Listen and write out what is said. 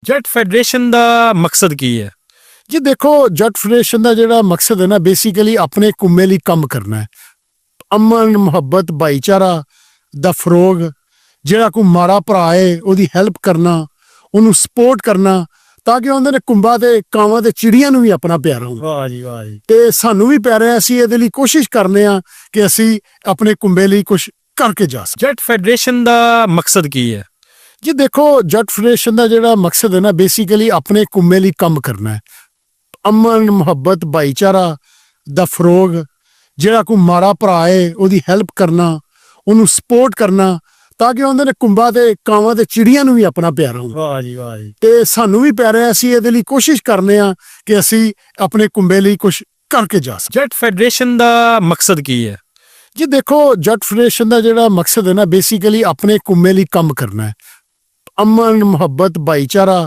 ਜੱਟ ਫੈਡਰੇਸ਼ਨ ਦਾ ਮਕਸਦ ਕੀ ਹੈ? ਜੀ ਦੇਖੋ, ਜੱਟ ਫੈਡਰੇਸ਼ਨ ਦਾ ਜਿਹੜਾ ਮਕਸਦ ਹੈ ਨਾ, ਬੇਸਿਕਲੀ ਆਪਣੇ ਕੁੰਮੇ ਲਈ ਕੰਮ ਕਰਨਾ ਹੈ। ਅਮਨ, ਮੁਹੱਬਤ, ਭਾਈਚਾਰਾ ਦਾ ਫਰੋਗ, ਜਿਹੜਾ ਕੋਈ ਮਾੜਾ ਭਰਾ ਹੈ ਉਹਦੀ ਹੈਲਪ ਕਰਨਾ, ਉਹਨੂੰ ਸਪੋਰਟ ਕਰਨਾ, ਤਾਂ ਕਿ ਉਹਦੇ ਨੇ ਕੁੰਬਾਂ ਤੇ ਕਾਵਾਂ ਤੇ ਚਿੜੀਆਂ ਨੂੰ ਵੀ ਆਪਣਾ ਪਿਆਰਾ ਹੁੰਦਾ। ਵਾਹ ਜੀ ਵਾਹ ਜੀ। ਤੇ ਸਾਨੂੰ ਵੀ ਪਿਆਰਾ, ਅਸੀਂ ਇਹਦੇ ਲਈ ਕੋਸ਼ਿਸ਼ ਕਰਨੇ ਆ ਕਿ ਅਸੀਂ ਆਪਣੇ ਕੁੰਬੇ ਲਈ ਕੁਝ ਕਰਕੇ ਜਾ ਸਕੀਏ। ਜੱਟ ਫੈਡਰੇਸ਼ਨ ਦਾ ਮਕਸਦ ਕੀ ਹੈ? ਜੀ ਦੇਖੋ, ਜੱਟ ਫੈਡਰੇਸ਼ਨ ਦਾ ਜਿਹੜਾ ਮਕਸਦ ਹੈ ਨਾ, ਬੇਸਿਕਲੀ ਆਪਣੇ ਕੁੰਮੇ ਲਈ ਕੰਮ ਕਰਨਾ ਹੈ। ਅਮਨ, ਮੁਹੱਬਤ, ਭਾਈਚਾਰਾ ਦਾ ਫਰੋਗ, ਜਿਹੜਾ ਕੋਈ ਮਾੜਾ ਭਰਾ ਹੈ ਉਹਦੀ ਹੈਲਪ ਕਰਨਾ, ਉਹਨੂੰ ਸਪੋਰਟ ਕਰਨਾ, ਤਾਂ ਕਿ ਉਹਦੇ ਨੇ ਕੁੰਬਾਂ ਤੇ ਕਾਵਾਂ ਤੇ ਚਿੜੀਆਂ ਨੂੰ ਵੀ ਆਪਣਾ ਪਿਆਰਾ ਹੁੰਦਾ। ਵਾਹ ਜੀ ਵਾਹ ਜੀ। ਤੇ ਸਾਨੂੰ ਵੀ ਪਿਆਰਾ, ਅਸੀਂ ਇਹਦੇ ਲਈ ਕੋਸ਼ਿਸ਼ ਕਰਨੇ ਆ ਕਿ ਅਸੀਂ ਆਪਣੇ ਕੁੰਬੇ ਲਈ ਕੁਝ ਕਰਕੇ ਜਾ ਸਕੀਏ। ਜੱਟ ਫੈਡਰੇਸ਼ਨ ਦਾ ਮਕਸਦ ਕੀ ਹੈ? ਜੀ ਦੇਖੋ, ਜੱਟ ਫੈਡਰੇਸ਼ਨ ਦਾ ਜਿਹੜਾ ਮਕਸਦ ਹੈ ਨਾ, ਬੇਸਿਕਲੀ ਆਪਣੇ ਕੁੰਮੇ ਲਈ ਕੰਮ ਕਰਨਾ ਹੈ। ਅਮਨ, ਮੁਹੱਬਤ, ਭਾਈਚਾਰਾ